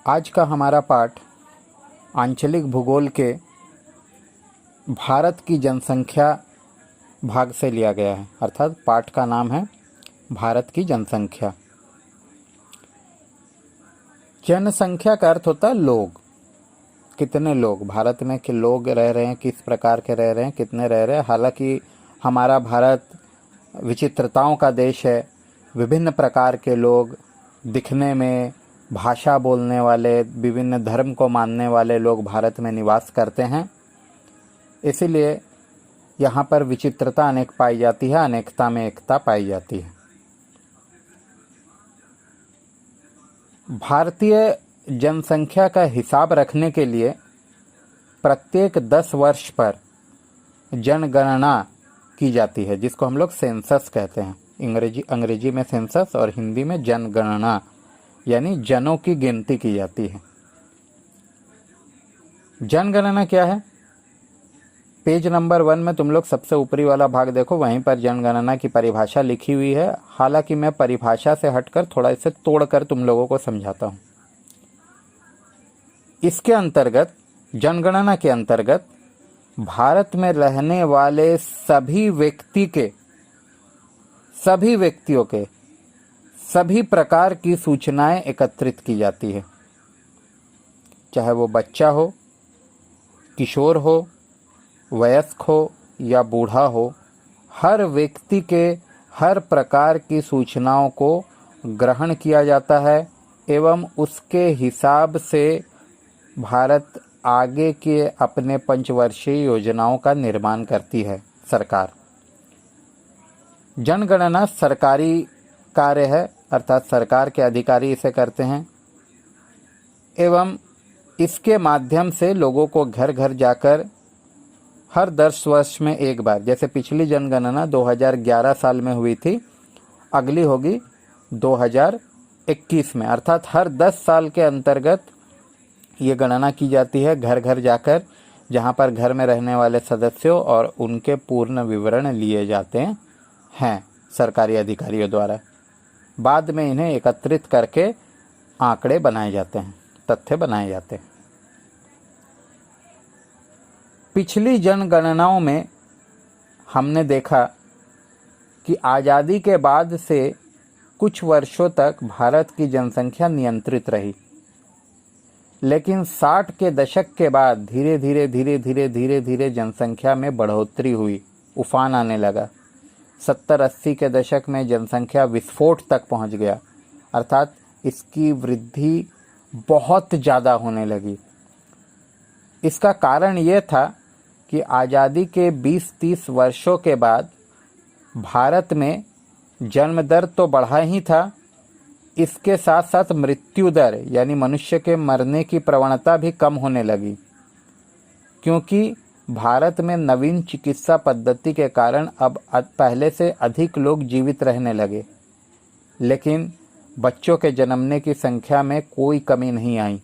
आज का हमारा पाठ आंचलिक भूगोल के भारत की जनसंख्या भाग से लिया गया है। अर्थात पाठ का नाम है भारत की जनसंख्या। जनसंख्या का अर्थ होता है लोग, कितने लोग भारत में कि लोग रह रहे हैं, किस प्रकार के रह रहे हैं, कितने रह रहे हैं। हालांकि हमारा भारत विचित्रताओं का देश है। विभिन्न प्रकार के लोग दिखने में, भाषा बोलने वाले, विभिन्न धर्म को मानने वाले लोग भारत में निवास करते हैं। इसीलिए यहाँ पर विचित्रता अनेक पाई जाती है, अनेकता में एकता पाई जाती है। भारतीय जनसंख्या का हिसाब रखने के लिए प्रत्येक 10 वर्ष पर जनगणना की जाती है, जिसको हम लोग सेंसस कहते हैं। अंग्रेजी में सेंसस और हिंदी में जनगणना, यानी जनों की गिनती की जाती है। जनगणना क्या है? पेज नंबर 1 में तुम लोग सबसे ऊपरी वाला भाग देखो, वहीं पर जनगणना की परिभाषा लिखी हुई है। हालांकि मैं परिभाषा से हटकर थोड़ा इसे तोड़कर तुम लोगों को समझाता हूं। इसके अंतर्गत, जनगणना के अंतर्गत भारत में रहने वाले सभी व्यक्तियों के सभी प्रकार की सूचनाएं एकत्रित की जाती है। चाहे वो बच्चा हो, किशोर हो, वयस्क हो या बूढ़ा हो, हर व्यक्ति के हर प्रकार की सूचनाओं को ग्रहण किया जाता है एवं उसके हिसाब से भारत आगे के अपने पंचवर्षीय योजनाओं का निर्माण करती है सरकार। जनगणना सरकारी कार्य है, अर्थात सरकार के अधिकारी इसे करते हैं एवं इसके माध्यम से लोगों को घर घर जाकर हर 10 वर्ष में एक बार, जैसे पिछली जनगणना 2011 साल में हुई थी, अगली होगी 2021 में। अर्थात हर 10 साल के अंतर्गत ये गणना की जाती है, घर घर जाकर, जहाँ पर घर में रहने वाले सदस्यों और उनके पूर्ण विवरण लिए जाते हैं सरकारी अधिकारियों द्वारा। बाद में इन्हें एकत्रित करके आंकड़े बनाए जाते हैं, तथ्य बनाए जाते हैं। पिछली जनगणनाओं में हमने देखा कि आज़ादी के बाद से कुछ वर्षों तक भारत की जनसंख्या नियंत्रित रही, लेकिन 60 के दशक के बाद धीरे धीरे जनसंख्या में बढ़ोतरी हुई, उफान आने लगा। 70-80 के दशक में जनसंख्या विस्फोट तक पहुंच गया, अर्थात इसकी वृद्धि बहुत ज़्यादा होने लगी। इसका कारण ये था कि आज़ादी के 20-30 वर्षों के बाद भारत में जन्म दर तो बढ़ा ही था, इसके साथ साथ मृत्यु दर यानी मनुष्य के मरने की प्रवणता भी कम होने लगी, क्योंकि भारत में नवीन चिकित्सा पद्धति के कारण अब पहले से अधिक लोग जीवित रहने लगे, लेकिन बच्चों के जन्मने की संख्या में कोई कमी नहीं आई।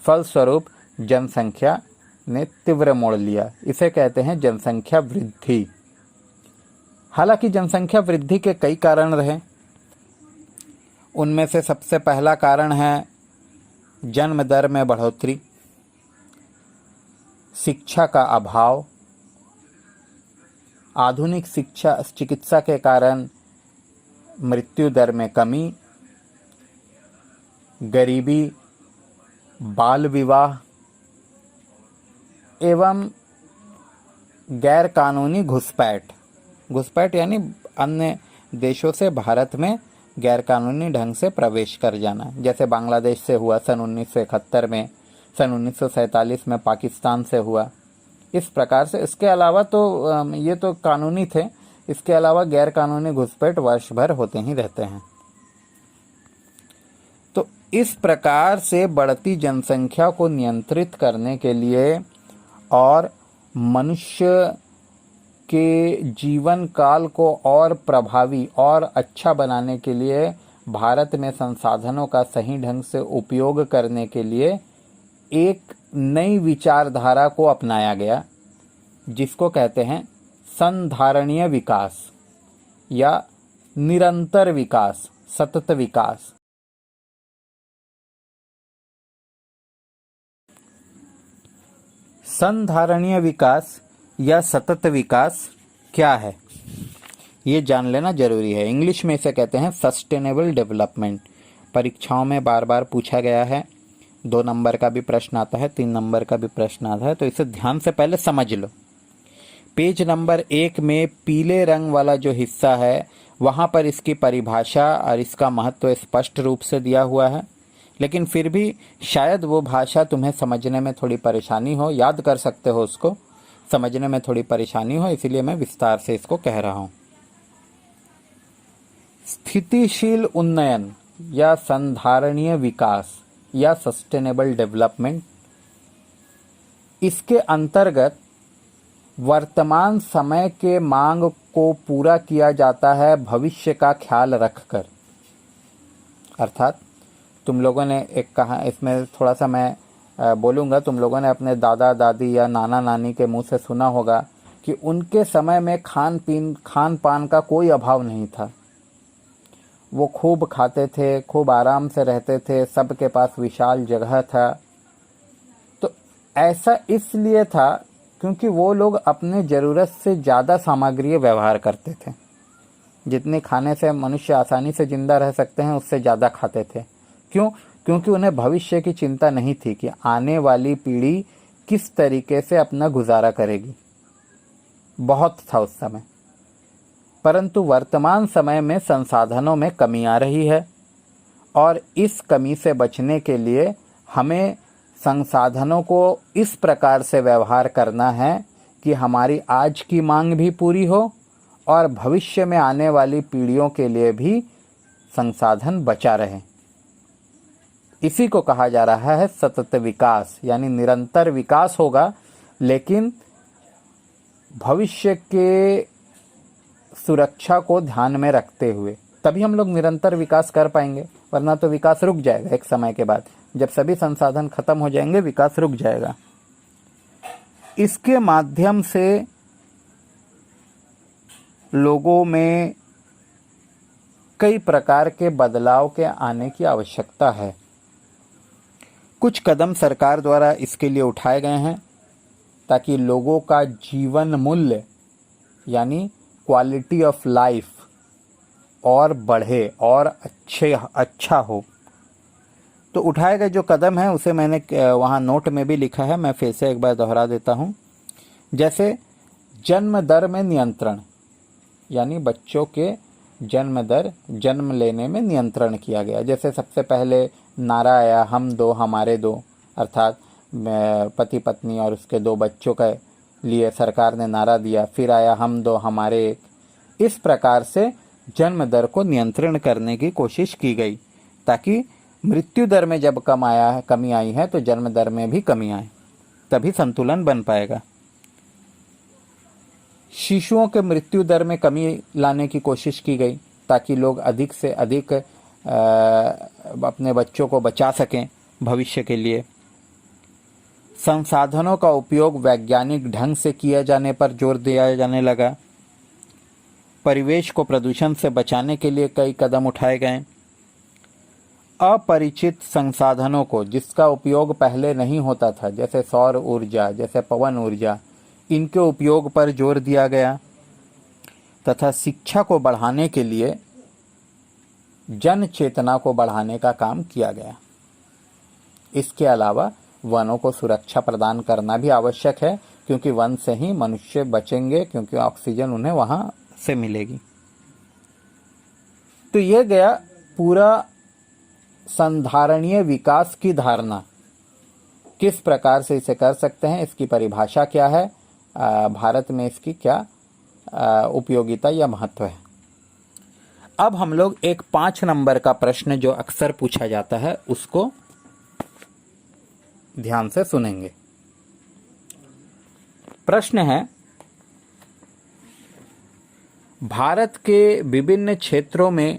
फलस्वरूप जनसंख्या ने तीव्र मोड़ लिया। इसे कहते हैं जनसंख्या वृद्धि। हालांकि जनसंख्या वृद्धि के कई कारण रहे। उनमें से सबसे पहला कारण है जन्म दर में बढ़ोतरी, शिक्षा का अभाव, आधुनिक चिकित्सा के कारण मृत्यु दर में कमी, गरीबी, बाल विवाह एवं गैर कानूनी घुसपैठ यानी अन्य देशों से भारत में गैर कानूनी ढंग से प्रवेश कर जाना, जैसे बांग्लादेश से हुआ सन 1971 में, सन 1947 में पाकिस्तान से हुआ। इस प्रकार से, इसके अलावा तो ये तो कानूनी थे, इसके अलावा गैर कानूनी घुसपैठ वर्ष भर होते ही रहते हैं। तो इस प्रकार से बढ़ती जनसंख्या को नियंत्रित करने के लिए और मनुष्य के जीवन काल को और प्रभावी और अच्छा बनाने के लिए भारत में संसाधनों का सही ढंग से उपयोग करने के लिए एक नई विचारधारा को अपनाया गया, जिसको कहते हैं संधारणीय विकास या निरंतर विकास, सतत विकास। संधारणीय विकास या सतत विकास क्या है, ये जान लेना जरूरी है। इंग्लिश में इसे कहते हैं सस्टेनेबल डेवलपमेंट। परीक्षाओं में बार बार पूछा गया है, 2 नंबर का भी प्रश्न आता है, 3 नंबर का भी प्रश्न आता है, तो इसे ध्यान से पहले समझ लो। पेज नंबर 1 में पीले रंग वाला जो हिस्सा है वहाँ पर इसकी परिभाषा और इसका महत्व स्पष्ट रूप से दिया हुआ है, लेकिन फिर भी शायद वो भाषा तुम्हें समझने में थोड़ी परेशानी हो, याद कर सकते हो उसको, समझने में थोड़ी परेशानी हो, इसीलिए मैं विस्तार से इसको कह रहा हूँ। स्थितिशील उन्नयन या संधारणीय विकास या सस्टेनेबल डेवलपमेंट, इसके अंतर्गत वर्तमान समय के मांग को पूरा किया जाता है भविष्य का ख्याल रखकर। अर्थात तुम लोगों ने एक कहा, इसमें थोड़ा सा मैं बोलूँगा, तुम लोगों ने अपने दादा दादी या नाना नानी के मुंह से सुना होगा कि उनके समय में खान पान का कोई अभाव नहीं था। वो खूब खाते थे, खूब आराम से रहते थे, सबके पास विशाल जगह था। तो ऐसा इसलिए था क्योंकि वो लोग अपने ज़रूरत से ज़्यादा सामग्री व्यवहार करते थे। जितनी खाने से मनुष्य आसानी से जिंदा रह सकते हैं उससे ज़्यादा खाते थे। क्यों? क्योंकि उन्हें भविष्य की चिंता नहीं थी कि आने वाली पीढ़ी किस तरीके से अपना गुजारा करेगी। बहुत था उस समय। परंतु वर्तमान समय में संसाधनों में कमी आ रही है और इस कमी से बचने के लिए हमें संसाधनों को इस प्रकार से व्यवहार करना है कि हमारी आज की मांग भी पूरी हो और भविष्य में आने वाली पीढ़ियों के लिए भी संसाधन बचा रहे। इसी को कहा जा रहा है सतत विकास, यानी निरंतर विकास होगा लेकिन भविष्य के सुरक्षा को ध्यान में रखते हुए, तभी हम लोग निरंतर विकास कर पाएंगे, वरना तो विकास रुक जाएगा। एक समय के बाद जब सभी संसाधन खत्म हो जाएंगे विकास रुक जाएगा। इसके माध्यम से लोगों में कई प्रकार के बदलाव के आने की आवश्यकता है। कुछ कदम सरकार द्वारा इसके लिए उठाए गए हैं ताकि लोगों का जीवन मूल्य यानी क्वालिटी ऑफ लाइफ और बढ़े और अच्छा हो। तो उठाए गए जो कदम है उसे मैंने वहाँ नोट में भी लिखा है, मैं फिर से एक बार दोहरा देता हूँ। जैसे जन्म दर में नियंत्रण, यानी बच्चों के जन्म लेने में नियंत्रण किया गया। जैसे सबसे पहले नारा आया हम दो हमारे दो, अर्थात पति पत्नी और उसके 2 बच्चों के लिए सरकार ने नारा दिया। फिर आया हम दो हमारे एक। इस प्रकार से जन्म दर को नियंत्रण करने की कोशिश की गई ताकि मृत्यु दर में जब कमी आई है तो जन्म दर में भी कमी आए, तभी संतुलन बन पाएगा। शिशुओं के मृत्यु दर में कमी लाने की कोशिश की गई ताकि लोग अधिक से अधिक अपने बच्चों को बचा सकें भविष्य के लिए। संसाधनों का उपयोग वैज्ञानिक ढंग से किया जाने पर जोर दिया जाने लगा। परिवेश को प्रदूषण से बचाने के लिए कई कदम उठाए गए। अपरिचित संसाधनों को, जिसका उपयोग पहले नहीं होता था, जैसे सौर ऊर्जा, जैसे पवन ऊर्जा, इनके उपयोग पर जोर दिया गया तथा शिक्षा को बढ़ाने के लिए जन चेतना को बढ़ाने का काम किया गया। इसके अलावा वनों को सुरक्षा प्रदान करना भी आवश्यक है क्योंकि वन से ही मनुष्य बचेंगे, क्योंकि ऑक्सीजन उन्हें वहां से मिलेगी। तो यह गया पूरा संधारणीय विकास की धारणा, किस प्रकार से इसे कर सकते हैं, इसकी परिभाषा क्या है, भारत में इसकी क्या उपयोगिता या महत्व है। अब हम लोग एक 5 नंबर का प्रश्न जो अक्सर पूछा जाता है उसको ध्यान से सुनेंगे। प्रश्न है, भारत के विभिन्न क्षेत्रों में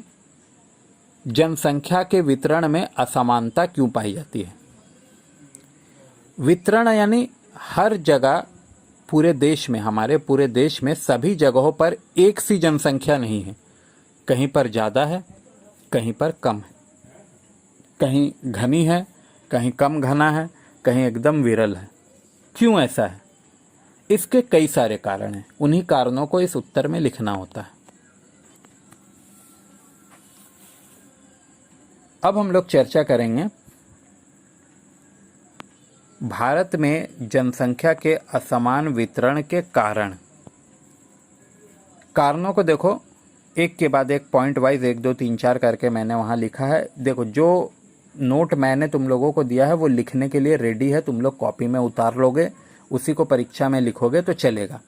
जनसंख्या के वितरण में असमानता क्यों पाई जाती है? वितरण यानी हर जगह पूरे देश में, हमारे पूरे देश में सभी जगहों पर एक सी जनसंख्या नहीं है। कहीं पर ज़्यादा है, कहीं पर कम है, कहीं घनी है, कहीं कम घना है, कहीं एकदम विरल है। क्यों ऐसा है? इसके कई सारे कारण हैं, उन्हीं कारणों को इस उत्तर में लिखना होता है। अब हम लोग चर्चा करेंगे भारत में जनसंख्या के असमान वितरण के कारणों को देखो, एक के बाद एक पॉइंट वाइज 1 2 3 4 करके मैंने वहाँ लिखा है। देखो, जो नोट मैंने तुम लोगों को दिया है वो लिखने के लिए रेडी है, तुम लोग कॉपी में उतार लोगे, उसी को परीक्षा में लिखोगे तो चलेगा।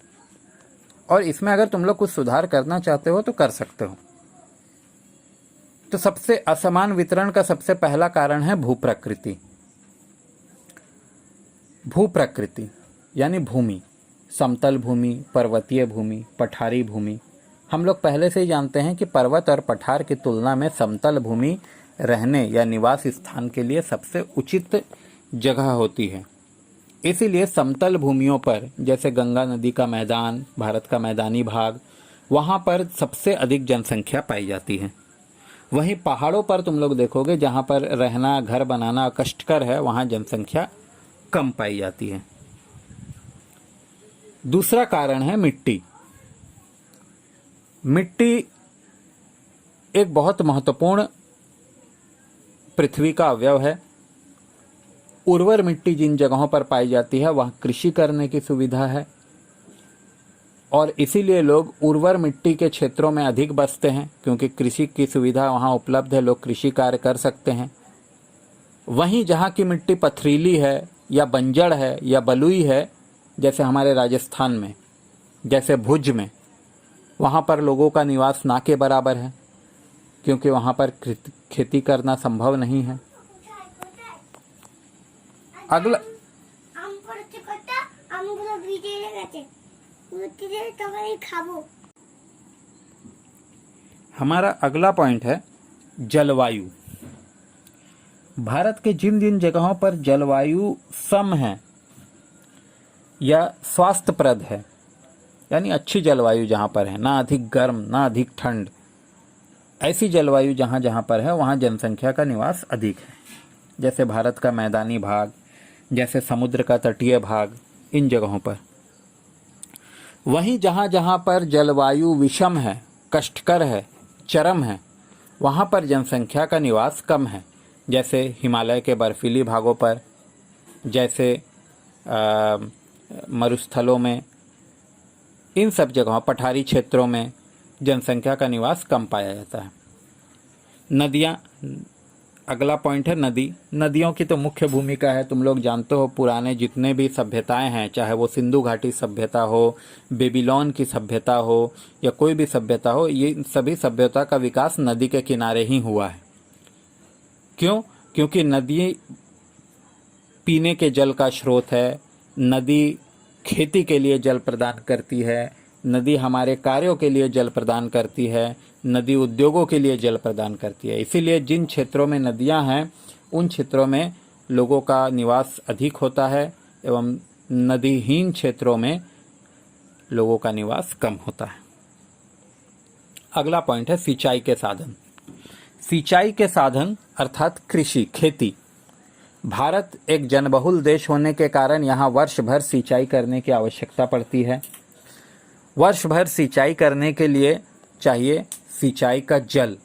और इसमें अगर तुम लोग कुछ सुधार करना चाहते हो तो कर सकते हो। तो सबसे असमान वितरण का सबसे पहला कारण है भूप्रकृति। भूप्रकृति यानी भूमि, समतल भूमि, पर्वतीय भूमि, पठारी भूमि। हम लोग पहले से ही जानते हैं कि पर्वत और पठार की तुलना में समतल भूमि रहने या निवास स्थान के लिए सबसे उचित जगह होती है। इसीलिए समतल भूमियों पर, जैसे गंगा नदी का मैदान, भारत का मैदानी भाग, वहाँ पर सबसे अधिक जनसंख्या पाई जाती है। वहीं पहाड़ों पर तुम लोग देखोगे जहाँ पर रहना, घर बनाना कष्टकर है, वहाँ जनसंख्या कम पाई जाती है। दूसरा कारण है मिट्टी। मिट्टी एक बहुत महत्वपूर्ण पृथ्वी का अवयव है। उर्वर मिट्टी जिन जगहों पर पाई जाती है वहाँ कृषि करने की सुविधा है और इसीलिए लोग उर्वर मिट्टी के क्षेत्रों में अधिक बसते हैं, क्योंकि कृषि की सुविधा वहाँ उपलब्ध है, लोग कृषि कार्य कर सकते हैं। वहीं जहाँ की मिट्टी पथरीली है या बंजर है या बलुई है, जैसे हमारे राजस्थान में, जैसे भुज में, वहाँ पर लोगों का निवास ना के बराबर है, क्योंकि वहाँ पर खेती करना संभव नहीं है। अगला हमारा अगला पॉइंट है जलवायु। भारत के जिन जिन जगहों पर जलवायु सम है या स्वास्थ्यप्रद है, यानी अच्छी जलवायु जहाँ पर है, ना अधिक गर्म ना अधिक ठंड, ऐसी जलवायु जहाँ जहाँ पर है वहाँ जनसंख्या का निवास अधिक है। जैसे भारत का मैदानी भाग, जैसे समुद्र का तटीय भाग, इन जगहों पर। वहीं जहाँ जहाँ पर जलवायु विषम है, कष्टकर है, चरम है, वहाँ पर जनसंख्या का निवास कम है। जैसे हिमालय के बर्फीली भागों पर, जैसे मरुस्थलों में, इन सब जगहों, पठारी क्षेत्रों में जनसंख्या का निवास कम पाया जाता है। नदियाँ, अगला पॉइंट है नदी। नदियों की तो मुख्य भूमिका है, तुम लोग जानते हो, पुराने जितने भी सभ्यताएं हैं, चाहे वो सिंधु घाटी सभ्यता हो, बेबीलोन की सभ्यता हो या कोई भी सभ्यता हो, ये सभी सभ्यता का विकास नदी के किनारे ही हुआ है। क्यों? क्योंकि नदी पीने के जल का स्रोत है, नदी खेती के लिए जल प्रदान करती है, नदी हमारे कार्यों के लिए जल प्रदान करती है, नदी उद्योगों के लिए जल प्रदान करती है। इसीलिए जिन क्षेत्रों में नदियां हैं उन क्षेत्रों में लोगों का निवास अधिक होता है एवं नदीहीन क्षेत्रों में लोगों का निवास कम होता है। अगला पॉइंट है सिंचाई के साधन। सिंचाई के साधन अर्थात कृषि, खेती। भारत एक जनबहुल देश होने के कारण यहाँ वर्ष भर सिंचाई करने की आवश्यकता पड़ती है। वर्ष भर सिंचाई करने के लिए चाहिए सिंचाई का जल,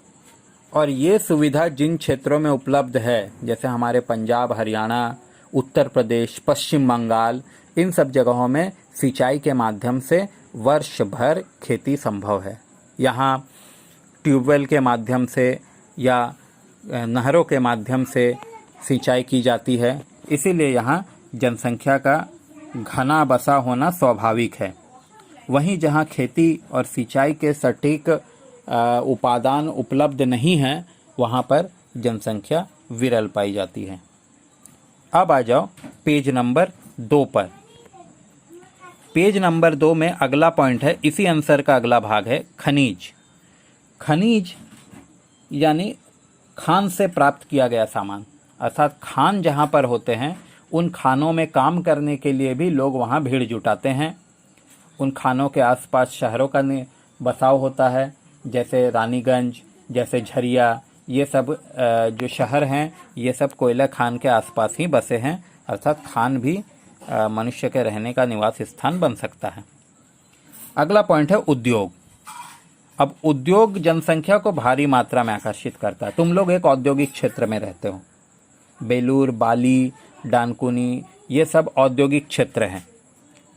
और ये सुविधा जिन क्षेत्रों में उपलब्ध है, जैसे हमारे पंजाब, हरियाणा, उत्तर प्रदेश, पश्चिम बंगाल, इन सब जगहों में सिंचाई के माध्यम से वर्ष भर खेती संभव है। यहाँ ट्यूबवेल के माध्यम से या नहरों के माध्यम से सिंचाई की जाती है, इसीलिए यहाँ जनसंख्या का घना बसा होना स्वाभाविक है। वहीं जहाँ खेती और सिंचाई के सटीक उपादान उपलब्ध नहीं है, वहाँ पर जनसंख्या विरल पाई जाती है। अब आ जाओ पेज नंबर 2 पर। पेज नंबर 2 में अगला पॉइंट है, इसी आंसर का अगला भाग है खनिज। खनिज यानी खान से प्राप्त किया गया सामान, अर्थात खान जहाँ पर होते हैं उन खानों में काम करने के लिए भी लोग वहाँ भीड़ जुटाते हैं। उन खानों के आसपास शहरों का बसाव होता है, जैसे रानीगंज, जैसे झरिया, ये सब जो शहर हैं ये सब कोयला खान के आसपास ही बसे हैं, अर्थात खान भी मनुष्य के रहने का निवास स्थान बन सकता है। अगला पॉइंट है उद्योग। अब उद्योग जनसंख्या को भारी मात्रा में आकर्षित करता है। तुम लोग एक औद्योगिक क्षेत्र में रहते हो, बेलूर, बाली, डानकुनी, ये सब औद्योगिक क्षेत्र हैं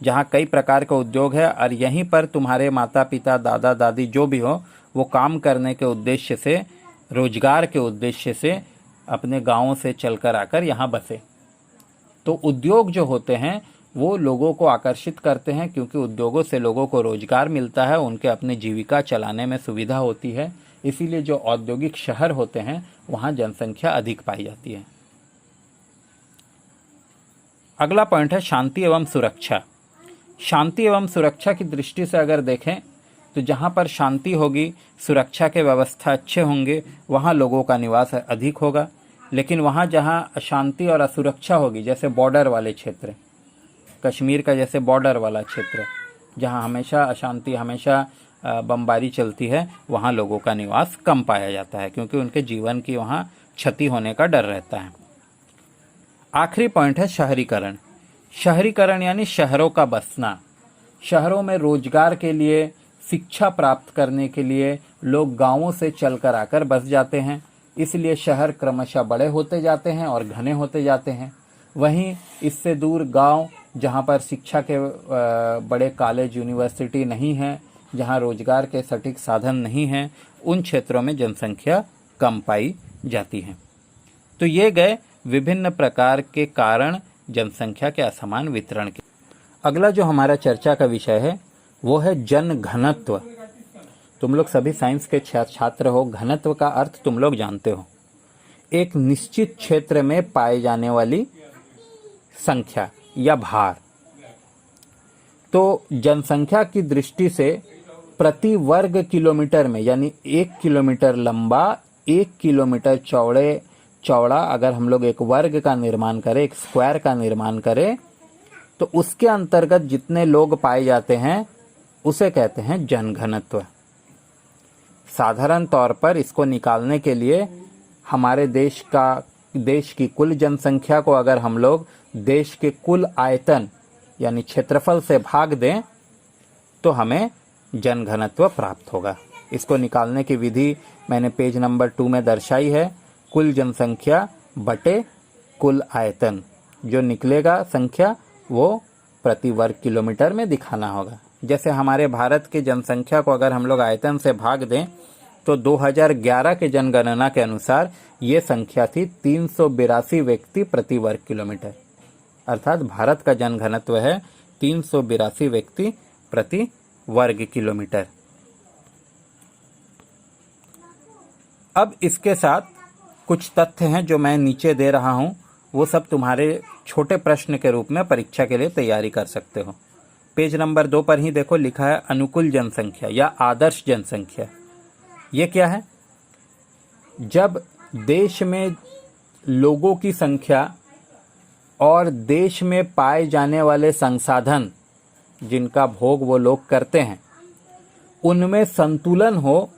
जहाँ कई प्रकार के उद्योग है और यहीं पर तुम्हारे माता पिता, दादा दादी जो भी हो वो काम करने के उद्देश्य से, रोजगार के उद्देश्य से अपने गांवों से चलकर आकर यहाँ बसे। तो उद्योग जो होते हैं वो लोगों को आकर्षित करते हैं, क्योंकि उद्योगों से लोगों को रोजगार मिलता है, उनके अपनी जीविका चलाने में सुविधा होती है। इसीलिए जो औद्योगिक शहर होते हैं वहाँ जनसंख्या अधिक पाई जाती है। अगला पॉइंट है शांति एवं सुरक्षा। शांति एवं सुरक्षा की दृष्टि से अगर देखें तो जहाँ पर शांति होगी, सुरक्षा के व्यवस्था अच्छे होंगे, वहाँ लोगों का निवास अधिक होगा। लेकिन वहाँ जहाँ अशांति और असुरक्षा होगी, जैसे बॉर्डर वाले क्षेत्र, कश्मीर का जैसे बॉर्डर वाला क्षेत्र जहाँ हमेशा अशांति, हमेशा बमबारी चलती है, वहाँ लोगों का निवास कम पाया जाता है, क्योंकि उनके जीवन की वहाँ क्षति होने का डर रहता है। आखिरी पॉइंट है शहरीकरण। शहरीकरण यानी शहरों का बसना। शहरों में रोजगार के लिए, शिक्षा प्राप्त करने के लिए लोग गांवों से चलकर आकर बस जाते हैं। इसलिए शहर क्रमशः बड़े होते जाते हैं और घने होते जाते हैं। वहीं इससे दूर गांव, जहां पर शिक्षा के बड़े कॉलेज, यूनिवर्सिटी नहीं है, जहां रोजगार के सटीक साधन नहीं हैं, उन क्षेत्रों में जनसंख्या कम पाई जाती है। तो ये गए विभिन्न प्रकार के कारण जनसंख्या के असमान वितरण के। अगला जो हमारा चर्चा का विषय है वो है जन घनत्व। तुम लोग सभी साइंस के छात्र हो, घनत्व का अर्थ तुम लोग जानते हो। एक निश्चित क्षेत्र में पाए जाने वाली संख्या या भार। तो जनसंख्या की दृष्टि से प्रति वर्ग किलोमीटर में, यानी 1 किलोमीटर लंबा, 1 किलोमीटर चौड़ा अगर हम लोग एक वर्ग का निर्माण करें, एक स्क्वायर का निर्माण करें, तो उसके अंतर्गत जितने लोग पाए जाते हैं उसे कहते हैं जनघनत्व। साधारण तौर पर इसको निकालने के लिए हमारे देश की कुल जनसंख्या को अगर हम लोग देश के कुल आयतन यानी क्षेत्रफल से भाग दें तो हमें जनघनत्व प्राप्त होगा। इसको निकालने की विधि मैंने पेज नंबर 2 में दर्शाई है। कुल जनसंख्या बटे कुल आयतन, जो निकलेगा संख्या वो प्रति वर्ग किलोमीटर में दिखाना होगा। जैसे हमारे भारत की जनसंख्या को अगर हम लोग आयतन से भाग दें तो 2011 के जनगणना के अनुसार ये संख्या थी 382 व्यक्ति प्रति वर्ग किलोमीटर। अर्थात भारत का जनघनत्व है 382 व्यक्ति प्रति वर्ग किलोमीटर। अब इसके साथ कुछ तथ्य हैं जो मैं नीचे दे रहा हूं, वो सब तुम्हारे छोटे प्रश्न के रूप में परीक्षा के लिए तैयारी कर सकते हो। पेज नंबर 2 पर ही देखो, लिखा है अनुकूल जनसंख्या या आदर्श जनसंख्या। ये क्या है? जब देश में लोगों की संख्या और देश में पाए जाने वाले संसाधन जिनका भोग वो लोग करते हैं उनमें संतुलन हो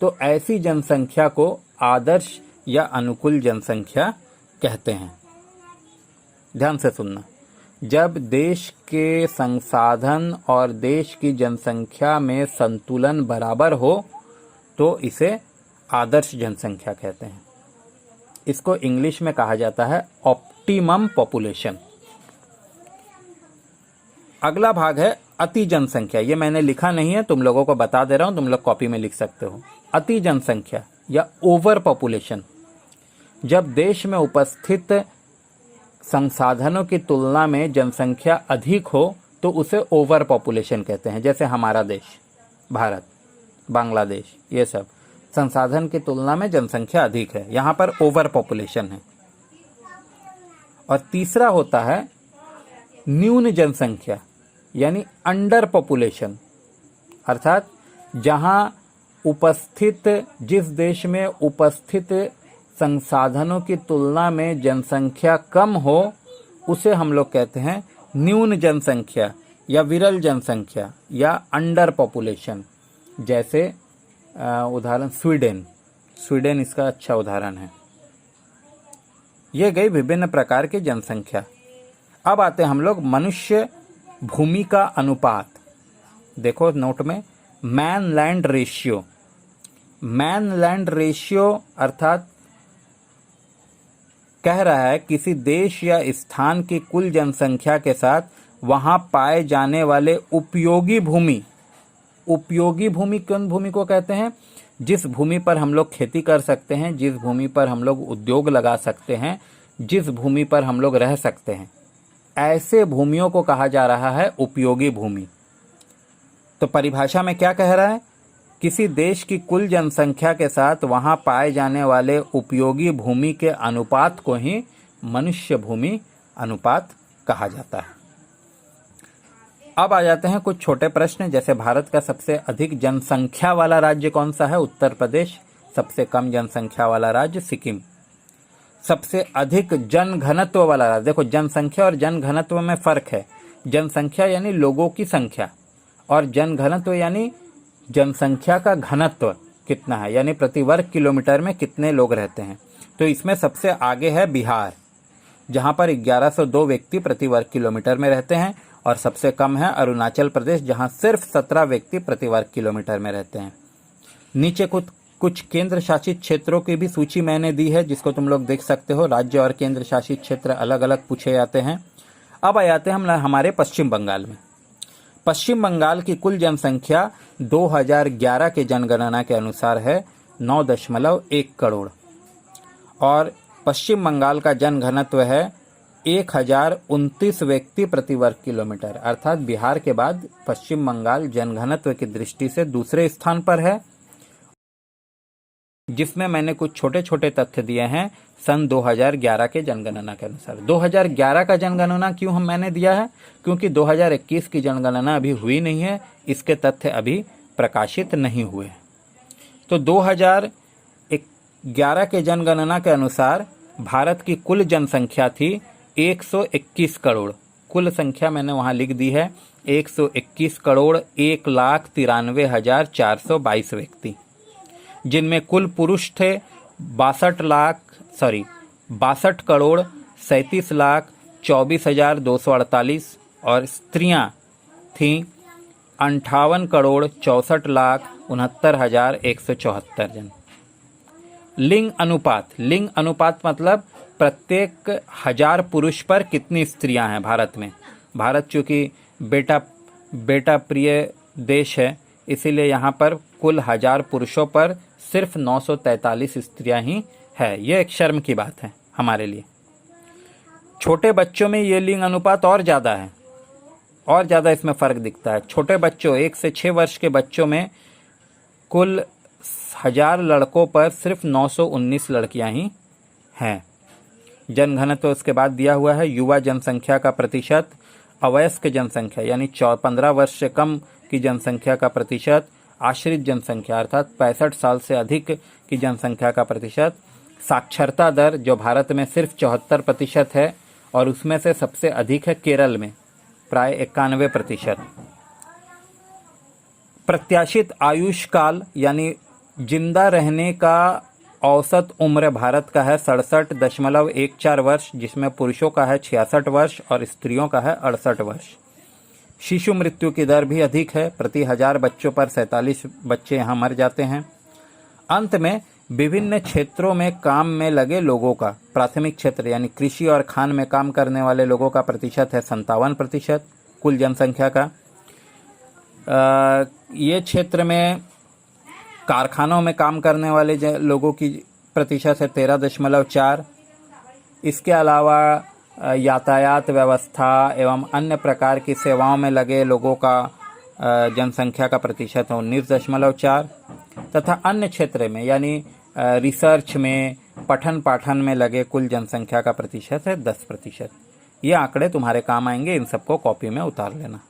तो ऐसी जनसंख्या को आदर्श या अनुकूल जनसंख्या कहते हैं। ध्यान से सुनना, जब देश के संसाधन और देश की जनसंख्या में संतुलन बराबर हो तो इसे आदर्श जनसंख्या कहते हैं। इसको इंग्लिश में कहा जाता है ऑप्टिमम पॉपुलेशन। अगला भाग है अति जनसंख्या। ये मैंने लिखा नहीं है, तुम लोगों को बता दे रहा हूं, तुम लोग कॉपी में लिख सकते हो। अति जनसंख्या या ओवर पॉपुलेशन, जब देश में उपस्थित संसाधनों की तुलना में जनसंख्या अधिक हो तो उसे ओवर पॉपुलेशन कहते हैं। जैसे हमारा देश भारत, बांग्लादेश, ये सब संसाधन की तुलना में जनसंख्या अधिक है, यहाँ पर ओवर पॉपुलेशन है। और तीसरा होता है न्यून जनसंख्या यानी अंडर पॉपुलेशन, अर्थात जहाँ उपस्थित, जिस देश में उपस्थित संसाधनों की तुलना में जनसंख्या कम हो उसे हम लोग कहते हैं न्यून जनसंख्या या विरल जनसंख्या या अंडर पॉपुलेशन। जैसे उदाहरण स्वीडन इसका अच्छा उदाहरण है। ये गई विभिन्न प्रकार की जनसंख्या। अब आते हैं हम लोग मनुष्य भूमि का अनुपात। देखो नोट में, man land ratio. Man land ratio अर्थात कह रहा है किसी देश या स्थान की कुल जनसंख्या के साथ वहां पाए जाने वाले उपयोगी भूमि। उपयोगी भूमि कौन भूमि को कहते हैं? जिस भूमि पर हम लोग खेती कर सकते हैं, जिस भूमि पर हम लोग उद्योग लगा सकते हैं, जिस भूमि पर हम लोग रह सकते हैं, ऐसे भूमियों को कहा जा रहा है उपयोगी भूमि। तो परिभाषा में क्या कह रहा है? किसी देश की कुल जनसंख्या के साथ वहां पाए जाने वाले उपयोगी भूमि के अनुपात को ही मनुष्य भूमि अनुपात कहा जाता है। अब आ जाते हैं कुछ छोटे प्रश्न, जैसे भारत का सबसे अधिक जनसंख्या वाला राज्य कौन सा है? उत्तर प्रदेश। सबसे कम जनसंख्या वाला राज्य सिक्किम। सबसे अधिक जनघनत्व वाला राज्य, देखो जनसंख्या और जनघनत्व में फर्क है। जनसंख्या यानी लोगों की संख्या, और जनघनत्व यानी जनसंख्या का घनत्व कितना है, यानी प्रति वर्ग किलोमीटर में कितने लोग रहते हैं। तो इसमें सबसे आगे है बिहार, जहां पर 1102 व्यक्ति प्रति वर्ग किलोमीटर में रहते हैं, और सबसे कम है अरुणाचल प्रदेश, जहां सिर्फ 17 व्यक्ति प्रति वर्ग किलोमीटर में रहते हैं। नीचे कुछ केंद्र शासित क्षेत्रों की भी सूची मैंने दी है, जिसको तुम लोग देख सकते हो। राज्य और केंद्र शासित क्षेत्र अलग अलग पूछे जाते हैं। अब आ जाते हैं हम हमारे पश्चिम बंगाल में। पश्चिम बंगाल की कुल जनसंख्या 2011 के जनगणना के अनुसार है 9.1 करोड़, और पश्चिम बंगाल का जनघनत्व है 1029 व्यक्ति प्रति वर्ग किलोमीटर। अर्थात बिहार के बाद पश्चिम बंगाल जनघनत्व की दृष्टि से दूसरे स्थान पर है, जिसमें मैंने कुछ छोटे छोटे तथ्य दिए हैं सन 2011 के जनगणना के अनुसार। 2011 का जनगणना क्यों मैंने दिया है? क्योंकि 2021 की जनगणना अभी हुई नहीं है, इसके तथ्य अभी प्रकाशित नहीं हुए। तो 2011 के जनगणना के अनुसार भारत की कुल जनसंख्या थी 121 करोड़। कुल संख्या मैंने वहां लिख दी है 121 करोड़ 1,93,422 व्यक्ति, जिनमें कुल पुरुष थे 62 करोड़ 37,24,248 और स्त्रियां थीं 58 करोड़ 64,69,174 जन। लिंग अनुपात मतलब प्रत्येक 1000 पुरुष पर कितनी स्त्रियां हैं भारत में। भारत चूंकि बेटा प्रिय देश है, इसीलिए यहाँ पर कुल 1000 पुरुषों पर सिर्फ 943 स्त्रियां ही है। ये एक शर्म की बात है हमारे लिए। छोटे बच्चों में ये लिंग अनुपात और ज़्यादा है, और ज़्यादा इसमें फ़र्क दिखता है। छोटे बच्चों 1 से 6 वर्ष के बच्चों में कुल 1000 लड़कों पर सिर्फ 919 लड़कियां ही हैं। जनघनत्व तो उसके बाद दिया हुआ है। युवा जनसंख्या का प्रतिशत, अवयस्क जनसंख्या यानी 15 वर्ष से कम की जनसंख्या का प्रतिशत, आश्रित जनसंख्या अर्थात 65 साल से अधिक की जनसंख्या का प्रतिशत, साक्षरता दर जो भारत में सिर्फ 74% है, और उसमें से सबसे अधिक है केरल में प्राय 91%। प्रत्याशित आयुष्काल यानी जिंदा रहने का औसत उम्र भारत का है 67.14 वर्ष, जिसमें पुरुषों का है 66 वर्ष और स्त्रियों का है 68 वर्ष। शिशु मृत्यु की दर भी अधिक है, प्रति 1000 बच्चों पर 47 बच्चे यहाँ मर जाते हैं। अंत में विभिन्न क्षेत्रों में काम में लगे लोगों का, प्राथमिक क्षेत्र यानी कृषि और खान में काम करने वाले लोगों का प्रतिशत है 57% कुल जनसंख्या का। ये क्षेत्र में कारखानों में काम करने वाले लोगों की प्रतिशत है 13.4। इसके अलावा यातायात व्यवस्था एवं अन्य प्रकार की सेवाओं में लगे लोगों का जनसंख्या का प्रतिशत है 19.4, तथा अन्य क्षेत्र में यानी रिसर्च में, पठन पाठन में लगे कुल जनसंख्या का प्रतिशत है 10%। ये आंकड़े तुम्हारे काम आएंगे, इन सबको कॉपी में उतार लेना।